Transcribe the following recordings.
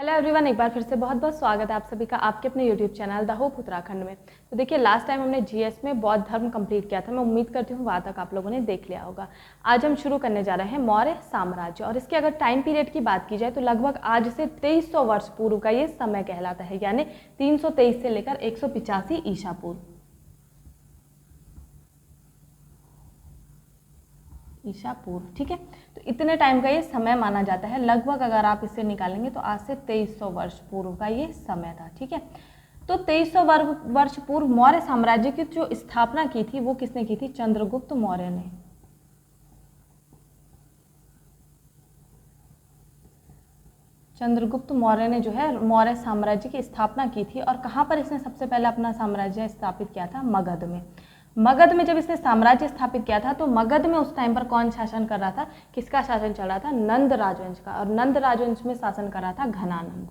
Hello everyone, एक बार फिर से बहुत बहुत स्वागत है आप सभी का आपके अपने YouTube channel the hope Uttarakhand में। तो देखिए, लास्ट टाइम हमने जीएस में बौद्ध धर्म कंप्लीट किया था। मैं उम्मीद करती हूँ वहाँ तक आप लोगों ने देख लिया होगा। आज हम शुरू करने जा रहे हैं मौर्य साम्राज्य, और इसके अगर टाइम पीरियड की बात की जाए तो लगभग आज से 2300 वर्ष पूर्व का ये समय कहलाता है, यानी 323 से लेकर 185 ईसा पूर्व। ईसा पूर्व, ठीक है। तो इतने टाइम का ये समय माना जाता है। लगभग अगर आप इसे निकालेंगे तो आज से 2300 वर्ष पूर्व का ये समय था, ठीक है। तो 2300 वर्ष पूर्व मौर्य साम्राज्य की जो स्थापना की थी वो किसने की थी? चंद्रगुप्त मौर्य ने। चंद्रगुप्त मौर्य ने जो है मौर्य साम्राज्य की स्थापना की थी। और कहाँ पर इसने सबसे पहले अपना साम्राज्य स्थापित किया था? मगध में। मगध में जब इसने साम्राज्य स्थापित किया था तो मगध में उस टाइम पर कौन शासन कर रहा था? किसका शासन चल रहा था? नंद राजवंश का। और नंद राजवंश में शासन कर रहा था घनानंद,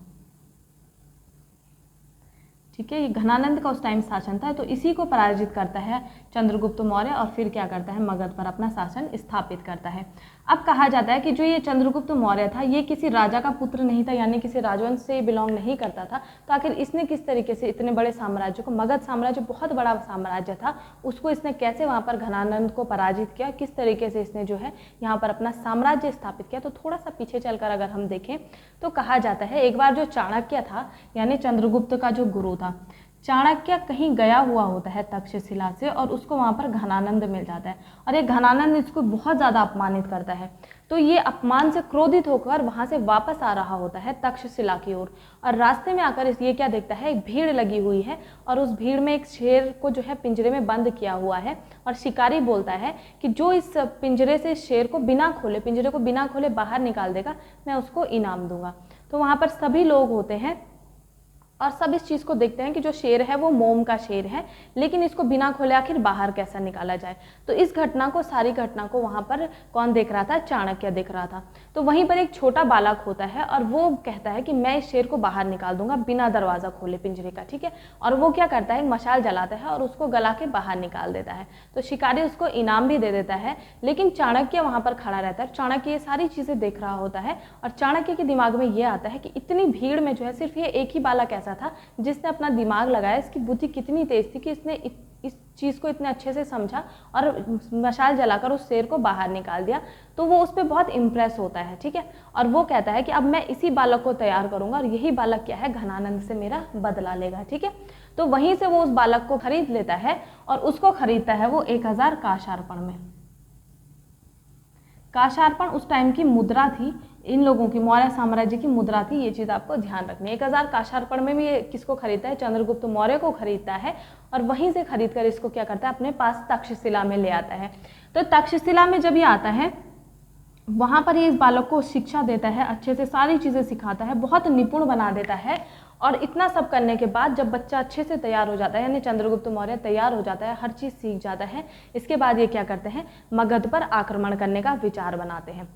ठीक है। ये घनानंद का उस टाइम शासन था। तो इसी को पराजित करता है चंद्रगुप्त मौर्य और फिर क्या करता है? मगध पर अपना शासन स्थापित करता है। अब कहा जाता है कि जो ये चंद्रगुप्त मौर्य था ये किसी राजा का पुत्र नहीं था, यानी किसी राजवंश से बिलोंग नहीं करता था। तो आखिर इसने किस तरीके से इतने बड़े साम्राज्य को, मगध साम्राज्य बहुत बड़ा साम्राज्य था, उसको इसने कैसे वहाँ पर घनानंद को पराजित किया, किस तरीके से इसने जो है यहाँ पर अपना साम्राज्य स्थापित किया? तो थोड़ा सा पीछे चलकर अगर हम देखें तो कहा जाता है एक बार जो चाणक्य था, यानी चंद्रगुप्त का जो गुरु था, चाणक्य कहीं गया हुआ होता है तक्षशिला से, और उसको वहां पर घनानंद मिल जाता है। और ये घनानंद इसको बहुत ज्यादा अपमानित करता है। तो ये अपमान से क्रोधित होकर वहां से वापस आ रहा होता है तक्षशिला की ओर। और रास्ते में आकर ये क्या देखता है? एक भीड़ लगी हुई है, और उस भीड़ में एक शेर को जो है पिंजरे में बंद किया हुआ है। और शिकारी बोलता है कि जो इस पिंजरे से शेर को बिना खोले, पिंजरे को बिना खोले बाहर निकाल देगा, मैं उसको इनाम दूंगा। तो वहां पर सभी लोग होते हैं और सब इस चीज़ को देखते हैं कि जो शेर है वो मोम का शेर है, लेकिन इसको बिना खोले आखिर बाहर कैसा निकाला जाए। तो इस घटना को, सारी घटना को वहाँ पर कौन देख रहा था? चाणक्य देख रहा था। तो वहीं पर एक छोटा बालक होता है और वो कहता है कि मैं इस शेर को बाहर निकाल दूंगा बिना दरवाज़ा खोले पिंजरे का, ठीक है। और वो क्या करता है? मशाल जलाता है और उसको गला के बाहर निकाल देता है। तो शिकारी उसको इनाम भी दे देता है, लेकिन चाणक्य वहाँ पर खड़ा रहता है। चाणक्य ये सारी चीज़ें देख रहा होता है और चाणक्य के दिमाग में ये आता है कि इतनी भीड़ में जो है सिर्फ ये एक ही बालक था जिसने अपना दिमाग लगाया। इसकी बुद्धि कितनी तेज थी कि इसने इस चीज को इतने अच्छे से समझा और मशाल जलाकर उस शेर को बाहर निकाल दिया। तो वो उस पर बहुत इंप्रेस होता है, ठीक है। और वो कहता है कि अब मैं इसी बालक को तैयार करूंगा और यही बालक क्या है? घनानंद से मेरा बदला लेगा, ठीक है। तो वहीं से वो उस बालक को खरीद लेता है और उसको खरीदता है वो 1000 काशार्पण में। काशार्पण उस टाइम की मुद्रा थी, इन लोगों की, मौर्य साम्राज्य की मुद्रा थी। ये चीज़ आपको ध्यान रखनी है। 1000 काशार्पण में भी ये किसको खरीदता है? चंद्रगुप्त मौर्य को खरीदता है। और वहीं से खरीद कर इसको क्या करता है? अपने पास तक्षशिला में ले आता है। तो तक्षशिला में जब ये आता है वहाँ पर ये इस बालक को शिक्षा देता है, अच्छे से सारी चीज़ें सिखाता है, बहुत निपुण बना देता है। और इतना सब करने के बाद जब बच्चा अच्छे से तैयार हो जाता है, यानी चंद्रगुप्त मौर्य तैयार हो जाता है, हर चीज़ सीख जाता है, इसके बाद ये क्या करते हैं? मगध पर आक्रमण करने का विचार बनाते हैं।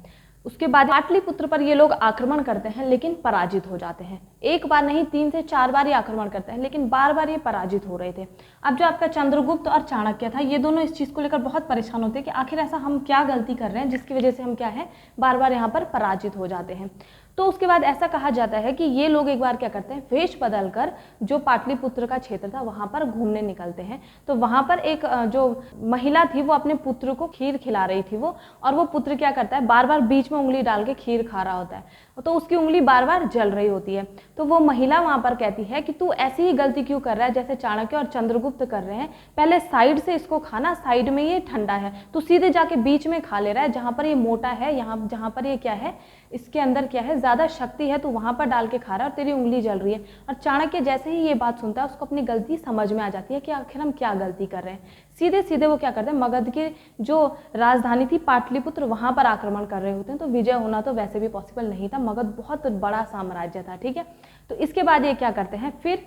उसके बाद पाटलिपुत्र पर ये लोग आक्रमण करते हैं, लेकिन पराजित हो जाते हैं। एक बार नहीं, 3 से 4 बार ये आक्रमण करते हैं, लेकिन बार बार ये पराजित हो रहे थे। अब जो आपका चंद्रगुप्त और चाणक्य था, ये दोनों इस चीज़ को लेकर बहुत परेशान होते हैं कि आखिर ऐसा हम क्या गलती कर रहे हैं जिसकी वजह से हम क्या है, बार बार यहाँ पर पराजित हो जाते हैं। तो उसके बाद ऐसा कहा जाता है कि ये लोग एक बार क्या करते हैं? वेश बदलकर जो पाटलिपुत्र का क्षेत्र था वहां पर घूमने निकलते हैं। तो वहां पर एक जो महिला थी वो अपने पुत्र को खीर खिला रही थी वो, और वो पुत्र क्या करता है? बार बार बीच में उंगली डाल के खीर खा रहा होता है, तो उसकी उंगली बार बार जल रही होती है। तो वो महिला वहां पर कहती है कि तू ऐसी ही गलती क्यों कर रहा है जैसे चाणक्य और चंद्रगुप्त कर रहे हैं? पहले साइड से इसको खाना, साइड में ये ठंडा है, तू सीधे जाके बीच में खा ले रहा है। जहां पर ये मोटा है, यहाँ जहां पर ये क्या है, इसके अंदर क्या है, ज्यादा शक्ति है, तो वहां पर डाल के खा रहा है और तेरी उंगली जल रही है। और चाणक्य जैसे ही ये बात सुनता है उसको अपनी गलती समझ में आ जाती है कि आखिर हम क्या गलती कर रहे हैं। सीधे सीधे वो क्या करते हैं? मगध की जो राजधानी थी पाटलिपुत्र, वहां पर आक्रमण कर रहे होते हैं। तो विजय होना तो वैसे भी पॉसिबल नहीं था, मगध बहुत बड़ा साम्राज्य था, ठीक है। तो इसके बाद ये क्या करते हैं? फिर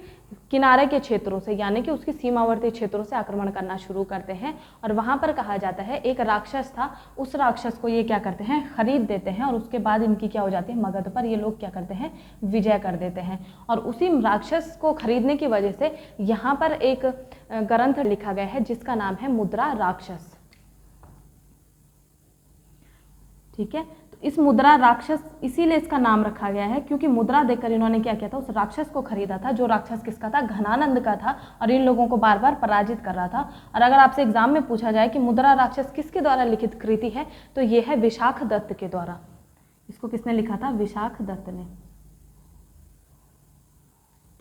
किनारे के क्षेत्रों से, यानी कि उसकी सीमावर्ती क्षेत्रों से आक्रमण करना शुरू करते हैं। और वहां पर कहा जाता है एक राक्षस था, उस राक्षस को ये क्या करते हैं? खरीद देते हैं। और उसके बाद इनकी क्या हो जाती है? मगध पर ये लोग क्या करते हैं? विजय कर देते हैं। और उसी राक्षस को खरीदने की वजह से यहाँ पर एक ग्रंथ लिखा गया है जिसका नाम है मुद्रा राक्षस, ठीक है। तो इस मुद्रा राक्षस इसीलिए इसका नाम रखा गया है क्योंकि मुद्रा देखकर इन्होंने क्या किया था, उस राक्षस को खरीदा था, जो राक्षस किसका था, घनानंद का था, और इन लोगों को बार बार पराजित कर रहा था। और अगर आपसे एग्जाम में पूछा जाए कि मुद्रा राक्षस किसके द्वारा लिखित कृति है, तो ये है विशाख दत्त के द्वारा। इसको किसने लिखा था, विशाख दत्त ने।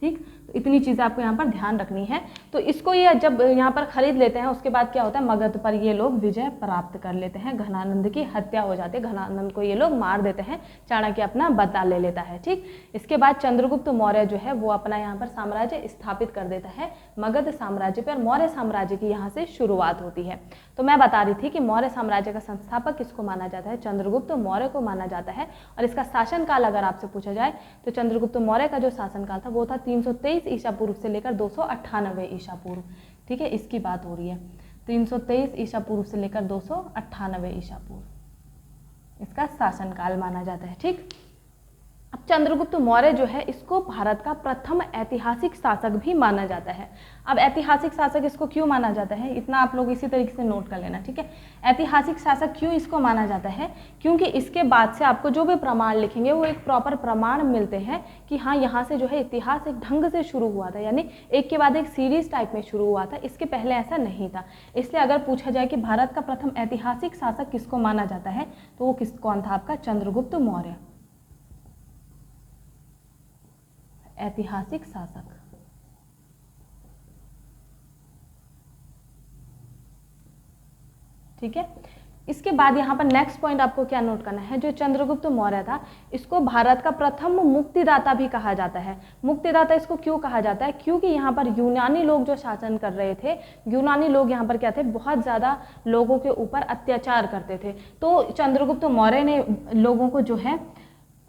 ठीक, तो इतनी चीज़ें आपको यहाँ पर ध्यान रखनी है। तो इसको ये जब यहाँ पर खरीद लेते हैं उसके बाद क्या होता है, मगध पर ये लोग विजय प्राप्त कर लेते हैं, घनानंद की हत्या हो जाती है, घनानंद को ये लोग मार देते हैं, चाणक्य अपना बदला ले लेता है। ठीक, इसके बाद चंद्रगुप्त मौर्य जो है वो अपना यहाँ पर साम्राज्य स्थापित कर देता है मगध साम्राज्य पर, मौर्य साम्राज्य की यहाँ से शुरुआत होती है। तो मैं बता रही थी कि मौर्य साम्राज्य का संस्थापक किसको माना जाता है, चंद्रगुप्त मौर्य को माना जाता है। और इसका शासनकाल अगर आपसे पूछा जाए तो चंद्रगुप्त मौर्य का जो शासनकाल था वो था 323 ईसा पूर्व से लेकर 298 ईसा पूर्व। ठीक है, इसकी बात हो रही है, 323 ईसा पूर्व से लेकर 298 ईसा पूर्व इसका शासनकाल माना जाता है। ठीक, अब चंद्रगुप्त मौर्य जो है इसको भारत का प्रथम ऐतिहासिक शासक भी माना जाता है। अब ऐतिहासिक शासक इसको क्यों माना जाता है, इतना आप लोग इसी तरीके से नोट कर लेना। ठीक है, ऐतिहासिक शासक क्यों इसको माना जाता है, क्योंकि इसके बाद से आपको जो भी प्रमाण लिखेंगे वो एक प्रॉपर प्रमाण मिलते हैं कि हाँ यहाँ से जो है इतिहास एक ढंग से शुरू हुआ था, यानी एक के बाद एक सीरीज टाइप में शुरू हुआ था, इसके पहले ऐसा नहीं था। इसलिए अगर पूछा जाए कि भारत का प्रथम ऐतिहासिक शासक किसको माना जाता है तो वो कौन था, आपका चंद्रगुप्त मौर्य, ऐतिहासिक शासक। ठीक है, इसके बाद यहाँ पर नेक्स्ट पॉइंट आपको क्या नोट करना है, जो चंद्रगुप्त मौर्य था इसको भारत का प्रथम मुक्तिदाता भी कहा जाता है। मुक्तिदाता इसको क्यों कहा जाता है, क्योंकि यहाँ पर यूनानी लोग जो शासन कर रहे थे, यूनानी लोग यहाँ पर क्या थे, बहुत ज़्यादा लोगों के ऊपर अत्याचार करते थे। तो चंद्रगुप्त मौर्य ने लोगों को जो है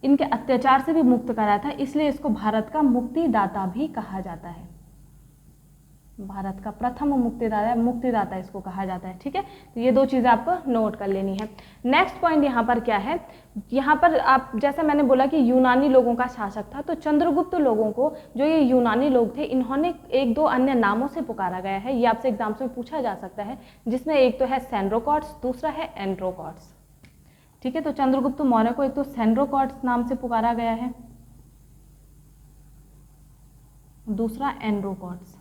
इनके अत्याचार से भी मुक्त कराया था, इसलिए इसको भारत का मुक्तिदाता भी कहा जाता है। भारत का प्रथम मुक्तिदाता इसको कहा जाता है। ठीक है, तो ये दो चीज़ें आपको नोट कर लेनी है। नेक्स्ट पॉइंट यहाँ पर क्या है, यहाँ पर आप जैसे मैंने बोला कि यूनानी लोगों का शासक था, तो चंद्रगुप्त लोगों को जो ये यूनानी लोग थे इन्होंने एक दो अन्य नामों से पुकारा गया है, ये आपसे एग्जाम्स में पूछा जा सकता है, जिसमें एक तो है सेंड्रोकॉट्स, दूसरा है एंड्रोकॉट्स। ठीक है, तो चंद्रगुप्त मौर्य को एक तो सेंड्रोकॉट्स नाम से पुकारा गया है, दूसरा एंड्रोकॉट्स।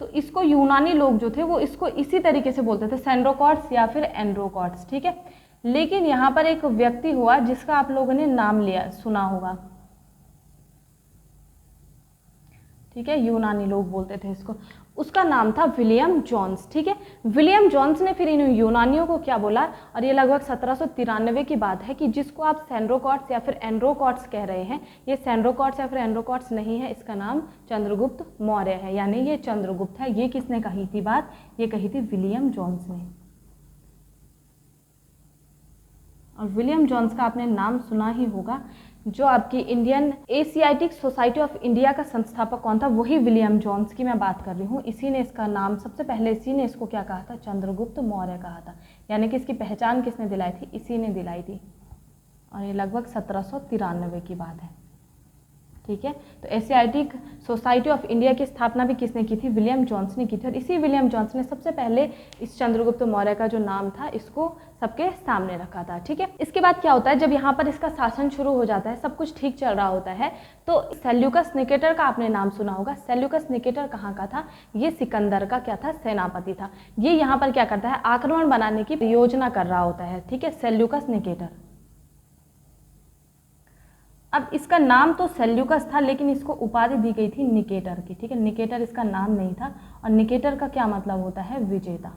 तो इसको यूनानी लोग जो थे वो इसको इसी तरीके से बोलते थे, सेंड्रोकॉट्स या फिर एंड्रोकॉट्स। ठीक है, लेकिन यहाँ पर एक व्यक्ति हुआ जिसका आप लोगों ने नाम लिया सुना होगा। ठीक है, यूनानी लोग बोलते थे इसको, उसका नाम था विलियम जोन्स। ठीक है, विलियम जोन्स ने फिर इन यूनानियों को क्या बोला, और ये लगभग 1793 की बात है, कि जिसको आप सेंड्रोकॉट्स या फिर एंड्रोकॉट्स कह रहे हैं, ये सेंड्रोकॉट्स या फिर एंड्रोकॉट्स नहीं है, इसका नाम चंद्रगुप्त मौर्य है, यानी ये चंद्रगुप्त है। ये किसने कही थी बात, ये कही थी विलियम जोन्स ने। और विलियम जोन्स का आपने नाम सुना ही होगा, जो आपकी Indian Asiatic society of India का संस्थापक कौन था, वही विलियम जोन्स की मैं बात कर रही हूँ। इसी ने इसका नाम सबसे पहले, इसी ने इसको क्या कहा था, चंद्रगुप्त मौर्य कहा था, यानी कि इसकी पहचान किसने दिलाई थी, इसी ने दिलाई थी। और ये लगभग 1793 की बात है। ठीक है, तो एशियाटिक सोसाइटी ऑफ इंडिया की स्थापना भी किसने की थी, विलियम जोन्स ने की थी। और इसी विलियम जोन्स ने सबसे पहले इस चंद्रगुप्त मौर्य का जो नाम था इसको सबके सामने रखा था। ठीक है, इसके बाद क्या होता है, जब यहाँ पर इसका शासन शुरू हो जाता है, सब कुछ ठीक चल रहा होता है, तो सेल्यूकस निकेटर का आपने नाम सुना होगा। सेल्यूकस निकेटर कहाँ का था, ये सिकंदर का क्या था, सेनापति था। ये यहाँ पर क्या करता है, आक्रमण बनाने की योजना कर रहा होता है। ठीक है, सेल्यूकस निकेटर। अब इसका नाम तो सेल्यूकस था, लेकिन इसको उपाधि दी गई थी निकेटर की। ठीक है, निकेटर इसका नाम नहीं था, और निकेटर का क्या मतलब होता है, विजेता।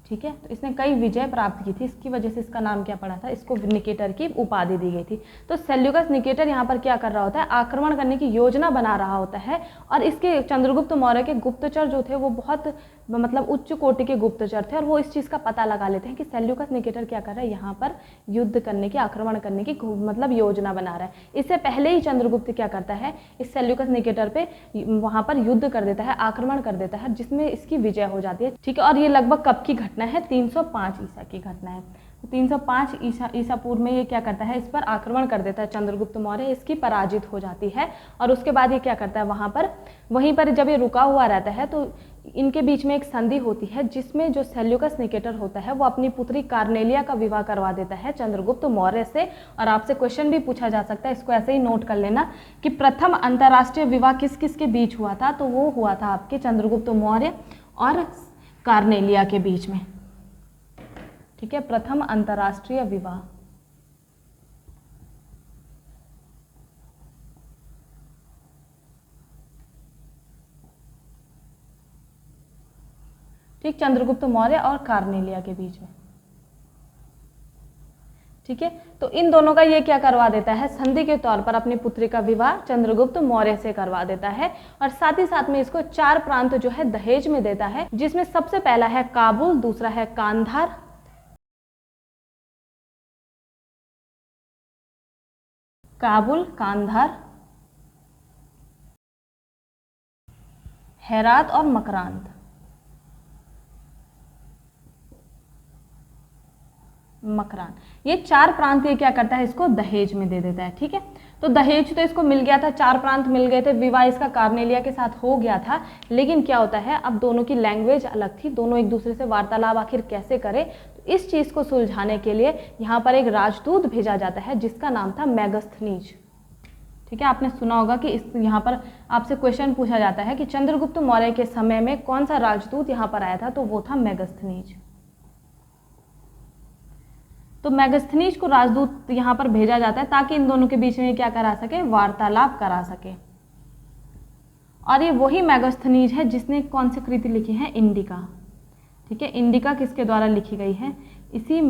ठीक है, तो इसने कई विजय प्राप्त की थी, इसकी वजह से इसका नाम क्या पड़ा था, इसको निकेटर की उपाधि दी गई थी। तो सेल्यूकस निकेटर यहाँ पर क्या कर रहा होता है, आक्रमण करने की योजना बना रहा होता है। और इसके चंद्रगुप्त मौर्य के गुप्तचर जो थे वो बहुत मतलब उच्च कोटि के गुप्तचर थे, और वो इस चीज़ का पता लगा लेते हैं कि सेल्यूकस निकेटर क्या कर रहा है, यहाँ पर युद्ध करने की, आक्रमण करने की मतलब योजना बना रहा है। इससे पहले ही चंद्रगुप्त क्या करता है, इस सेल्यूकस निकेटर पे वहाँ पर युद्ध कर देता है, आक्रमण कर देता है, जिसमें इसकी विजय हो जाती है। ठीक है, और ये लगभग कब की घटना है, 305 ईसा की घटना है। तो 305 ईसा पूर्व में ये क्या करता है, इस पर आक्रमण कर देता है चंद्रगुप्त मौर्य, इसकी पराजित हो जाती है। और उसके बाद ये क्या करता है, वहीं पर जब ये रुका हुआ रहता है तो इनके बीच में एक संधि होती है जिसमें जो सेल्यूकस निकेटर होता है वो अपनी पुत्री कार्नेलिया का विवाह करवा देता है चंद्रगुप्त मौर्य से। और आपसे क्वेश्चन भी पूछा जा सकता है, इसको ऐसे ही नोट कर लेना कि प्रथम अंतर्राष्ट्रीय विवाह किस किस के बीच हुआ था, तो वो हुआ था आपके चंद्रगुप्त मौर्य और कार्नेलिया के बीच में। ठीक है, प्रथम अंतर्राष्ट्रीय विवाह। ठीक, चंद्रगुप्त मौर्य और कार्नेलिया के बीच में। ठीक है, तो इन दोनों का ये क्या करवा देता है, संधि के तौर पर अपनी पुत्री का विवाह चंद्रगुप्त मौर्य से करवा देता है। और साथ ही साथ में इसको 4 प्रांत जो है दहेज में देता है, जिसमें सबसे पहला है काबुल, दूसरा है कांधार, काबुल, कांधार, हेरात और मकरांत। मकरान, ये 4 प्रांत ये क्या करता है, इसको दहेज में दे देता है। ठीक है, तो दहेज तो इसको मिल गया था, 4 प्रांत मिल गए थे, विवाह इसका कार्नेलिया के साथ हो गया था। लेकिन क्या होता है, अब दोनों की लैंग्वेज अलग थी, दोनों एक दूसरे से वार्तालाप आखिर कैसे करें, तो इस चीज को सुलझाने के लिए यहाँ पर एक राजदूत भेजा जाता है जिसका नाम था मेगस्थनीज। ठीक है, आपने सुना होगा कि इस यहाँ पर आपसे क्वेश्चन पूछा जाता है कि चंद्रगुप्त मौर्य के समय में कौन सा राजदूत यहाँ पर आया था, तो वो था मेगस्थनीज। तो मेगस्थनीज को राजदूत यहाँ पर भेजा जाता है ताकि इन दोनों के बीच में क्या करा सके, वार्तालाप करा सके। और ये वही मेगस्थनीज है जिसने कौन सी कृति लिखी है, इंडिका। ठीक है, इंडिका किसके द्वारा लिखी गई है, इसी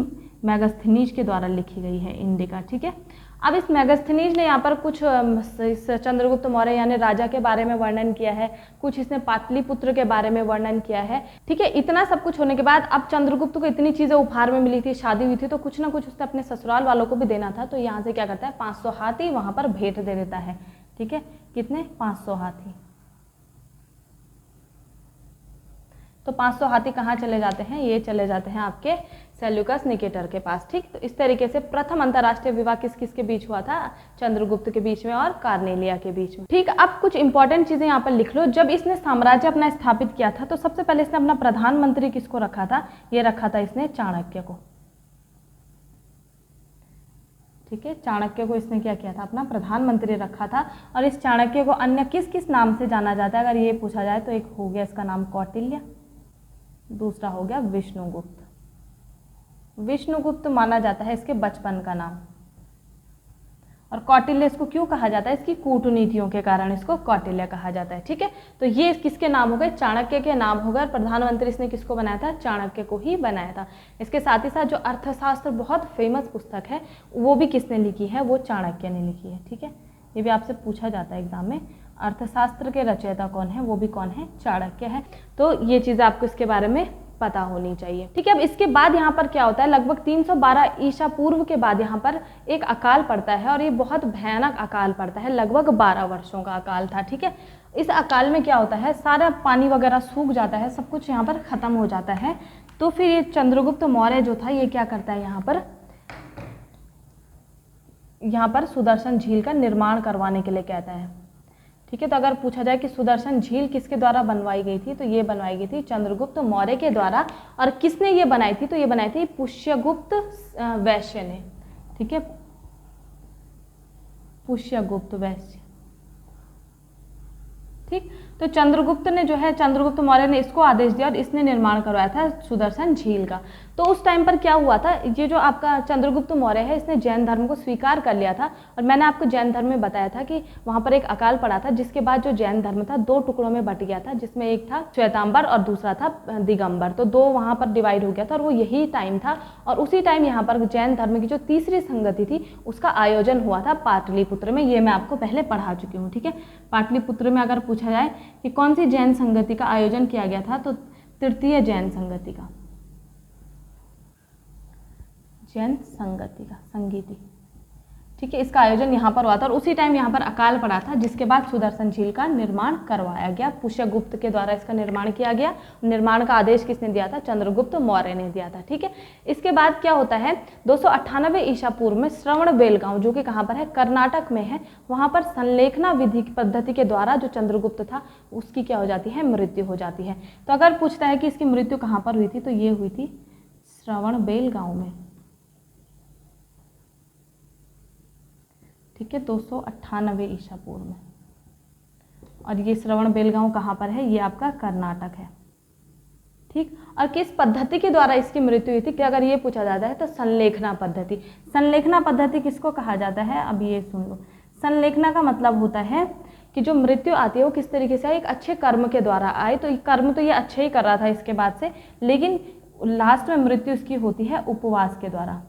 मेगस्थनीज के द्वारा लिखी गई है इंडिका। ठीक है, अब इस मेगस्थनीज ने यहाँ पर कुछ चंद्रगुप्त मौर्य यानी राजा के बारे में वर्णन किया है, कुछ इसने पाटलिपुत्र के बारे में वर्णन किया है। ठीक है, इतना सब कुछ होने के बाद अब चंद्रगुप्त को इतनी चीजें उपहार में मिली थी, शादी हुई थी, तो कुछ ना कुछ उसने अपने ससुराल वालों को भी देना था। तो यहाँ से क्या करता है, 500 हाथी वहां पर भेंट दे देता है। ठीक है, कितने, 500 हाथी। तो 500 हाथी कहाँ चले जाते हैं, ये चले जाते हैं आपके सेल्यूकस निकेटर के पास। ठीक, तो इस तरीके से प्रथम अंतर्राष्ट्रीय विवाह किस किस के बीच हुआ था, चंद्रगुप्त के बीच में और कार्नेलिया के बीच में। ठीक, अब कुछ इंपॉर्टेंट चीजें यहाँ पर लिख लो। जब इसने साम्राज्य अपना स्थापित किया था तो सबसे पहले इसने अपना प्रधानमंत्री किसको रखा था, ये रखा था इसने चाणक्य को। ठीक है, चाणक्य को इसने क्या किया था, अपना प्रधानमंत्री रखा था। और इस चाणक्य को अन्य किस किस नाम से जाना जाता है, अगर ये पूछा जाए तो एक हो गया इसका नाम कौटिल्य, दूसरा हो गया विष्णुगुप्त। विष्णुगुप्त माना जाता है इसके बचपन का नाम। और कौटिल्य इसको क्यों कहा जाता है, इसकी कूटनीतियों के कारण इसको कौटिल्य कहा जाता है। ठीक है, तो ये किसके नाम हो गए, चाणक्य के नाम हो गए। प्रधानमंत्री इसने किसको बनाया था, चाणक्य को ही बनाया था। इसके साथ ही साथ जो अर्थशास्त्र बहुत फेमस पुस्तक है वो भी किसने लिखी है, वो चाणक्य ने लिखी है। ठीक है, ये भी आपसे पूछा जाता है एग्जाम में, अर्थशास्त्र के रचयिता कौन है, वो भी कौन है, चाणक्य है। तो ये चीज़ आपको इसके बारे में पता होनी चाहिए। ठीक है, अब इसके बाद यहाँ पर क्या होता है, लगभग 312 ईसा पूर्व के बाद यहाँ पर एक अकाल पड़ता है। और ये बहुत भयानक अकाल पड़ता है, लगभग 12 वर्षों का अकाल था। ठीक है, इस अकाल में क्या होता है, सारा पानी वगैरह सूख जाता है, सब कुछ यहाँ पर खत्म हो जाता है। तो फिर ये चंद्रगुप्त मौर्य जो था ये क्या करता है, यहाँ पर सुदर्शन झील का निर्माण करवाने के लिए कहता है। ठीक है, तो अगर पूछा जाए कि सुदर्शन झील किसके द्वारा बनवाई गई थी, तो ये बनवाई गई थी चंद्रगुप्त मौर्य के द्वारा। और किसने ये बनाई थी, तो ये बनाई थी पुष्यगुप्त वैश्य ने। ठीक है, पुष्यगुप्त वैश्य। ठीक, तो चंद्रगुप्त ने जो है, चंद्रगुप्त मौर्य ने इसको आदेश दिया और इसने निर्माण करवाया था सुदर्शन झील का। तो उस टाइम पर क्या हुआ था, ये जो आपका चंद्रगुप्त मौर्य है इसने जैन धर्म को स्वीकार कर लिया था। और मैंने आपको जैन धर्म में बताया था कि वहाँ पर एक अकाल पड़ा था, जिसके बाद जो जैन धर्म था 2 टुकड़ों में बट गया था, जिसमें एक था श्वेतांबर और दूसरा था दिगंबर। तो 2 वहाँ पर डिवाइड हो गया था और वो यही टाइम था। और उसी टाइम यहाँ पर जैन धर्म की जो तीसरी संगति थी उसका आयोजन हुआ था पाटलिपुत्र में। ये मैं आपको पहले पढ़ा चुकी हूँ। ठीक है, पाटलिपुत्र में अगर पूछा जाए कि कौन सी जैन संगति का आयोजन किया गया था, तो तृतीय जैन संगति का, संगीति। ठीक है, इसका आयोजन यहाँ पर हुआ था और उसी टाइम यहाँ पर अकाल पड़ा था, जिसके बाद सुदर्शन झील का निर्माण करवाया गया। पुष्यगुप्त के द्वारा इसका निर्माण किया गया। निर्माण का आदेश किसने दिया था? चंद्रगुप्त मौर्य ने दिया था। ठीक है, इसके बाद क्या होता है 298 ईसा पूर्व में श्रवणबेलगांव, जो कि कहाँ पर है? कर्नाटक में है। वहाँ पर संलेखना विधि पद्धति के द्वारा जो चंद्रगुप्त था उसकी क्या हो जाती है? मृत्यु हो जाती है। तो अगर पूछता है कि इसकी मृत्यु कहाँ पर हुई थी, तो ये हुई थी श्रवणबेलगांव में। ठीक है, 298 ईसा पूर्व में। और ये श्रवणबेलगांव कहाँ पर है? ये आपका कर्नाटक है। ठीक, और किस पद्धति के द्वारा इसकी मृत्यु हुई थी? कि अगर ये पूछा जाता है तो संलेखना पद्धति। संलेखना पद्धति किसको कहा जाता है? अब ये सुन लो। संलेखना का मतलब होता है कि जो मृत्यु आती है वो किस तरीके से आए? एक अच्छे कर्म के द्वारा आए। तो कर्म तो ये अच्छे ही कर रहा था इसके बाद से, लेकिन लास्ट में मृत्यु इसकी होती है उपवास के द्वारा।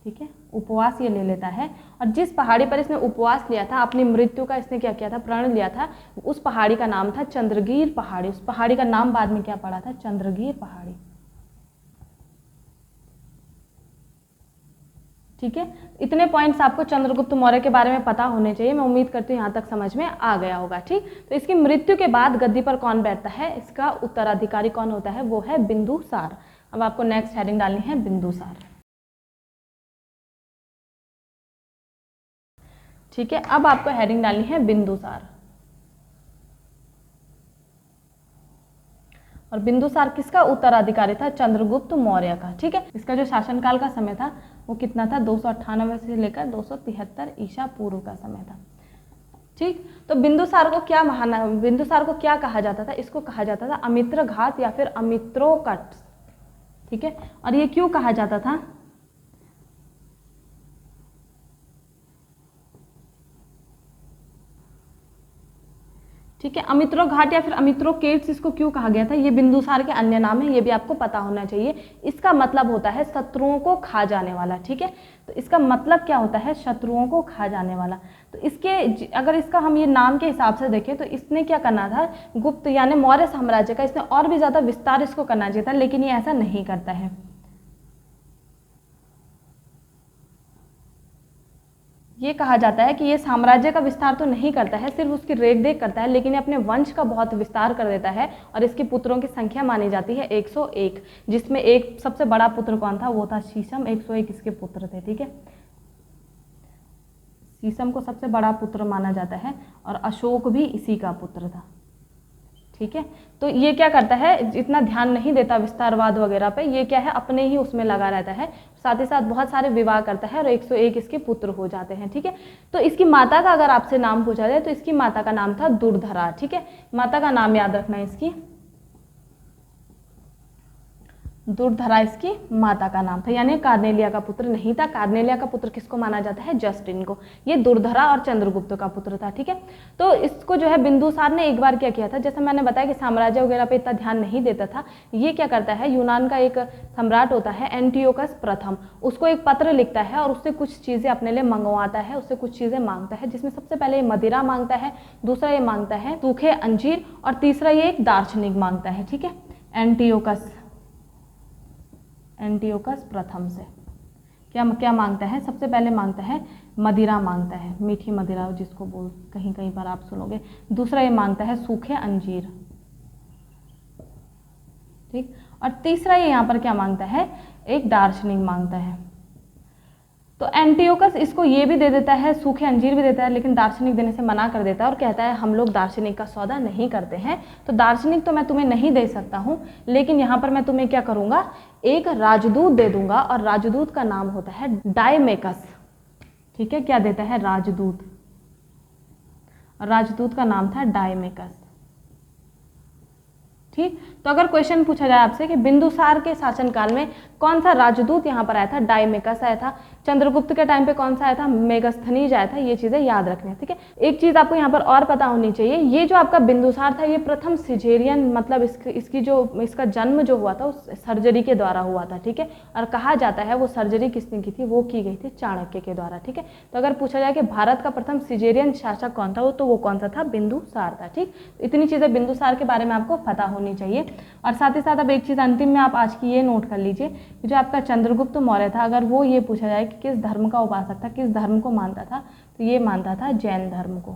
ठीक है, उपवास ये ले लेता है। और जिस पहाड़ी पर इसने उपवास लिया था, अपनी मृत्यु का इसने क्या किया था? प्रण लिया था। उस पहाड़ी का नाम था चंद्रगीर पहाड़ी। उस पहाड़ी का नाम बाद में क्या पड़ा था? चंद्रगीर पहाड़ी। ठीक है, इतने पॉइंट्स आपको चंद्रगुप्त मौर्य के बारे में पता होने चाहिए। मैं उम्मीद करती हूँ यहाँ तक समझ में आ गया होगा। ठीक, तो इसकी मृत्यु के बाद गद्दी पर कौन बैठता है? इसका उत्तराधिकारी कौन होता है? वो है बिंदुसार। अब आपको नेक्स्ट हेडिंग डालनी है बिंदुसार। ठीक है, अब आपको हेडिंग डालनी है बिंदुसार। और बिंदुसार किसका उत्तराधिकारी था? चंद्रगुप्त मौर्य का। ठीक है, इसका जो शासनकाल का समय था वो कितना था? 298 से लेकर 273 ईसा पूर्व का समय था। ठीक, तो बिंदुसार को क्या कहा जाता था? इसको कहा जाता था अमित्र घात या फिर अमित्रोकट। ठीक है, और ये क्यों कहा जाता था? ठीक है, अमित्रो घाट या फिर अमित्रो केट्स इसको क्यों कहा गया था? ये बिंदुसार के अन्य नाम है, ये भी आपको पता होना चाहिए। इसका मतलब होता है शत्रुओं को खा जाने वाला। ठीक है, तो इसका मतलब क्या होता है? शत्रुओं को खा जाने वाला। तो इसके अगर इसका हम ये नाम के हिसाब से देखें तो इसने क्या करना था? गुप्त यानी मौर्य साम्राज्य का इसने और भी ज्यादा विस्तार इसको करना चाहिए था, लेकिन ये ऐसा नहीं करता है। ये कहा जाता है कि ये साम्राज्य का विस्तार तो नहीं करता है, सिर्फ उसकी रेख देख करता है, लेकिन ये अपने वंश का बहुत विस्तार कर देता है। और इसके पुत्रों की संख्या मानी जाती है 101, जिसमें एक सबसे बड़ा पुत्र कौन था? वो था शीशम। 101 इसके पुत्र थे। ठीक है, शीशम को सबसे बड़ा पुत्र माना जाता है और अशोक भी इसी का पुत्र था। ठीक है, तो ये क्या करता है? इतना ध्यान नहीं देता विस्तारवाद वगैरह पे। ये क्या है? अपने ही उसमें लगा रहता है, साथ ही साथ बहुत सारे विवाह करता है और 101 इसके पुत्र हो जाते हैं। ठीक है, तो इसकी माता का अगर आपसे नाम पूछा जाए तो इसकी माता का नाम था दुर्धरा। ठीक है, माता का नाम याद रखना है इसकी, दुर्धरा इसकी माता का नाम था, यानी कार्नेलिया का पुत्र नहीं था। कार्नेलिया का पुत्र किसको माना जाता है? जस्टिन को। ये दुर्धरा और चंद्रगुप्त का पुत्र था। ठीक है, तो इसको जो है बिंदुसार ने एक बार क्या किया था? जैसे मैंने बताया कि साम्राज्य वगैरह पे इतना ध्यान नहीं देता था। ये क्या करता है? यूनान का एक सम्राट होता है एंटियोकस प्रथम, उसको एक पत्र लिखता है और उससे कुछ चीजें अपने लिए मंगवाता है, उससे कुछ चीजें मांगता है, जिसमें सबसे पहले ये मदिरा मांगता है, दूसरा ये मांगता है सूखे अंजीर, और तीसरा ये एक दार्शनिक मांगता है। ठीक है, एंटियोकस प्रथम से क्या क्या मांगता है? सबसे पहले मांगता है मदिरा मांगता है, मीठी मदिरा जिसको बोल कहीं कहीं पर आप सुनोगे। दूसरा ये मांगता है सूखे अंजीर। ठीक, और तीसरा ये यहाँ पर क्या मांगता है? एक दार्शनिक मांगता है। तो एंटियोकस इसको ये भी दे देता है, सूखे अंजीर भी देता है, लेकिन दार्शनिक देने से मना कर देता है और कहता है हम लोग दार्शनिक का सौदा नहीं करते हैं। तो दार्शनिक तो मैं तुम्हें नहीं दे सकता हूँ, लेकिन यहाँ पर मैं तुम्हें क्या करूँगा? एक राजदूत दे दूंगा, और राजदूत का नाम होता है डायमेकस। ठीक है, क्या देता है? राजदूत। राजदूत का नाम था डायमेकस। ठीक, तो अगर क्वेश्चन पूछा जाए आपसे कि बिंदुसार के शासनकाल में कौन सा राजदूत यहाँ पर आया था? डायमेकस आया था। चंद्रगुप्त के टाइम पे कौन सा आया था? मेगस्थनीज आया था। ये चीजें याद रखनी है। ठीक है, एक चीज आपको यहाँ पर और पता होनी चाहिए, ये जो आपका बिंदुसार था ये प्रथम सिजेरियन, मतलब इसका जन्म जो हुआ था उस सर्जरी के द्वारा हुआ था। ठीक है, और कहा जाता है वो सर्जरी किसने की थी? वो की गई थी चाणक्य के द्वारा। ठीक है, तो अगर पूछा जाए कि भारत का प्रथम सिजेरियन शासक कौन था, तो वो कौन सा था? बिंदुसार था। ठीक, इतनी चीजें बिंदुसार के बारे में आपको पता होनी चाहिए। और साथ ही साथ अब एक चीज अंतिम में आप आज की ये नोट कर लीजिए, जो आपका चंद्रगुप्त मौर्य था, अगर वो ये पूछा जाए कि किस धर्म का उपासक था, किस धर्म को मानता था, तो ये मानता था जैन धर्म को।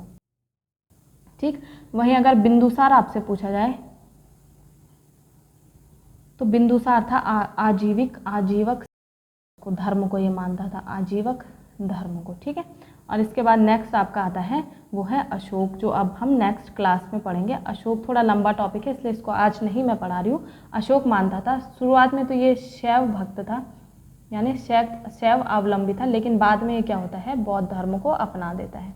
ठीक। वहीं अगर बिंदुसार आपसे पूछा जाए तो बिंदुसार था आजीवक धर्म को ये मानता था, आजीवक धर्म को। ठीक है। और इसके बाद नेक्स्ट आपका आता है वो है अशोक, जो अब हम नेक्स्ट क्लास में पढ़ेंगे। अशोक थोड़ा लंबा टॉपिक है, इसलिए इसको आज नहीं मैं पढ़ा रही हूँ। अशोक मानता था शुरुआत में तो ये शैव भक्त था, यानी शैव अवलंबी था, लेकिन बाद में ये क्या होता है, बौद्ध धर्म को अपना देता है।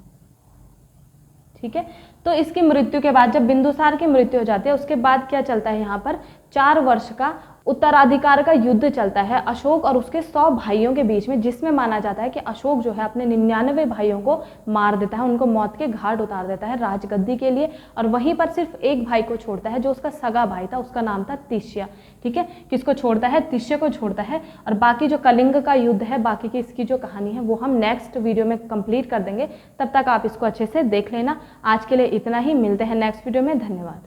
ठीक है। तो इसकी मृत्यु के बाद, जब बिंदुसार की मृत्यु हो जाती है, उसके बाद क्या चलता है, यहाँ पर 4 वर्ष का उत्तराधिकार का युद्ध चलता है अशोक और उसके 100 भाइयों के बीच में, जिसमें माना जाता है कि अशोक जो है अपने 99 भाइयों को मार देता है, उनको मौत के घाट उतार देता है राजगद्दी के लिए, और वहीं पर सिर्फ एक भाई को छोड़ता है जो उसका सगा भाई था, उसका नाम था तिष्य। ठीक है। किसको छोड़ता है, तिष्य को छोड़ता है। और बाकी जो कलिंग का युद्ध है, बाकी की इसकी जो कहानी है वो हम नेक्स्ट वीडियो में कंप्लीट कर देंगे, तब तक आप इसको अच्छे से देख लेना। आज के लिए इतना ही, मिलते हैं नेक्स्ट वीडियो में। धन्यवाद।